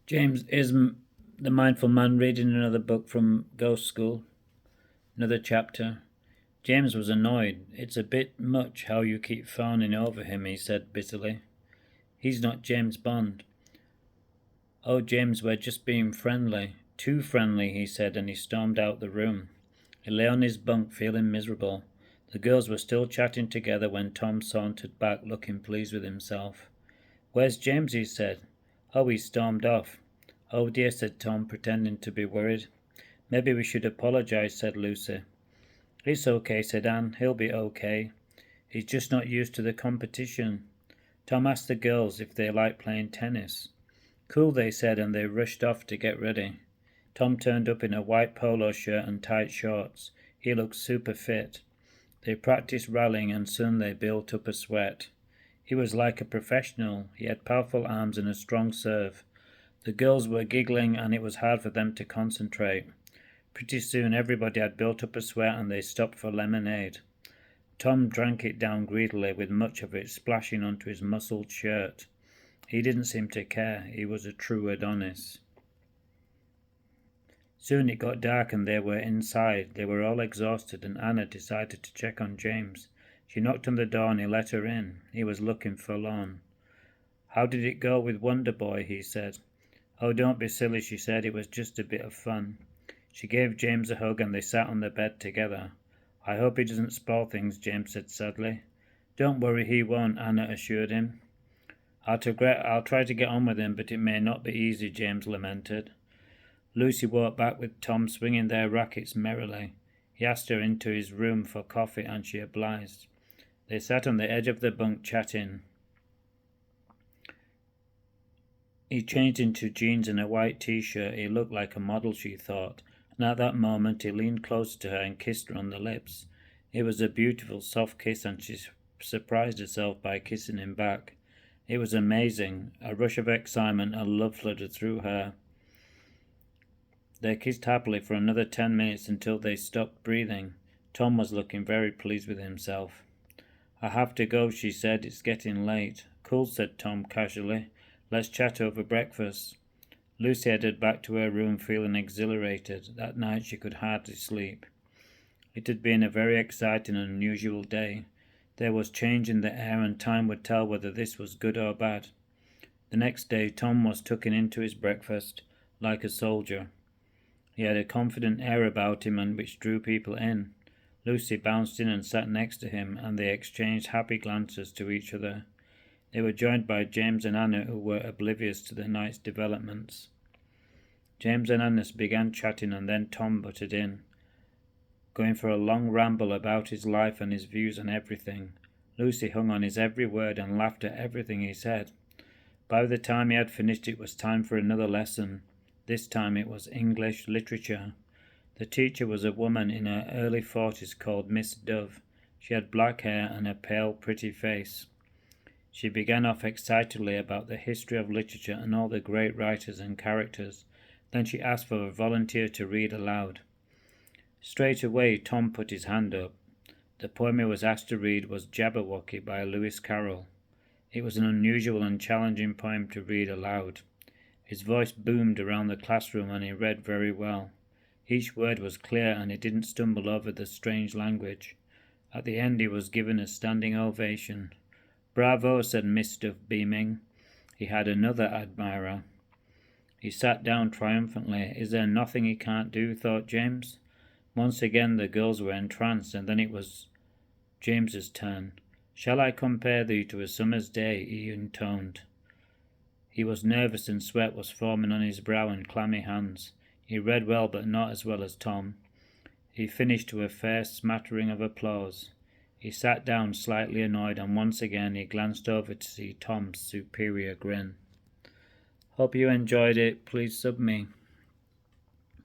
James is the mindful man reading another book from Ghost School, another chapter. James was annoyed. It's a bit much how you keep fawning over him, he said bitterly. He's not James Bond. Oh, James, we're just being friendly. Too friendly, he said, and he stormed out the room. He lay on his bunk feeling miserable. The girls were still chatting together when Tom sauntered back looking pleased with himself. Where's James? He said. Oh, he stormed off. Oh dear, said Tom, pretending to be worried. Maybe we should apologize, said Lucy. It's okay, said Anne. He'll be okay. He's just not used to the competition. Tom asked the girls if they liked playing tennis. Cool, they said, and they rushed off to get ready. Tom turned up in a white polo shirt and tight shorts. He looked super fit. They practiced rallying and soon they built up a sweat. He was like a professional. He had powerful arms and a strong serve. The girls were giggling and it was hard for them to concentrate. Pretty soon everybody had built up a sweat and they stopped for lemonade. Tom drank it down greedily, with much of it splashing onto his muscled shirt. He didn't seem to care. He was a true Adonis. Soon it got dark and they were inside. They were all exhausted and Anna decided to check on James. She knocked on the door and he let her in. He was looking forlorn. How did it go with Wonder Boy? He said. Oh, don't be silly, she said. It was just a bit of fun. She gave James a hug and they sat on the bed together. I hope he doesn't spoil things, James said sadly. Don't worry, he won't, Anna assured him. I'll try to get on with him, but it may not be easy, James lamented. Lucy walked back with Tom swinging their rackets merrily. He asked her into his room for coffee and she obliged. They sat on the edge of the bunk chatting. He changed into jeans and a white t-shirt. He looked like a model, she thought, and at that moment he leaned closer to her and kissed her on the lips. It was a beautiful, soft kiss, and she surprised herself by kissing him back. It was amazing. A rush of excitement and love flooded through her. They kissed happily for another 10 minutes until they stopped breathing. Tom was looking very pleased with himself. I have to go, she said. It's getting late. Cool, said Tom casually. Let's chat over breakfast. Lucy headed back to her room feeling exhilarated. That night she could hardly sleep. It had been a very exciting and unusual day. There was change in the air and time would tell whether this was good or bad. The next day Tom was tucking into his breakfast like a soldier. He had a confident air about him and which drew people in. Lucy bounced in and sat next to him, and they exchanged happy glances to each other. They were joined by James and Anna, who were oblivious to the night's developments. James and Anna began chatting and then Tom butted in, going for a long ramble about his life and his views on everything. Lucy hung on his every word and laughed at everything he said. By the time he had finished it was time for another lesson. This time it was English literature. The teacher was a woman in her early 40s called Miss Dove. She had black hair and a pale, pretty face. She began off excitedly about the history of literature and all the great writers and characters. Then she asked for a volunteer to read aloud. Straight away Tom put his hand up. The poem he was asked to read was Jabberwocky by Lewis Carroll. It was an unusual and challenging poem to read aloud. His voice boomed around the classroom and he read very well. Each word was clear and he didn't stumble over the strange language. At the end he was given a standing ovation. Bravo, said Miss Duff, beaming. He had another admirer. He sat down triumphantly. Is there nothing he can't do, thought James. Once again the girls were entranced, and then it was James's turn. Shall I compare thee to a summer's day? He intoned. He was nervous and sweat was forming on his brow and clammy hands. He read well, but not as well as Tom. He finished to a fair smattering of applause. He sat down slightly annoyed, and once again he glanced over to see Tom's superior grin. Hope you enjoyed it. Please sub me.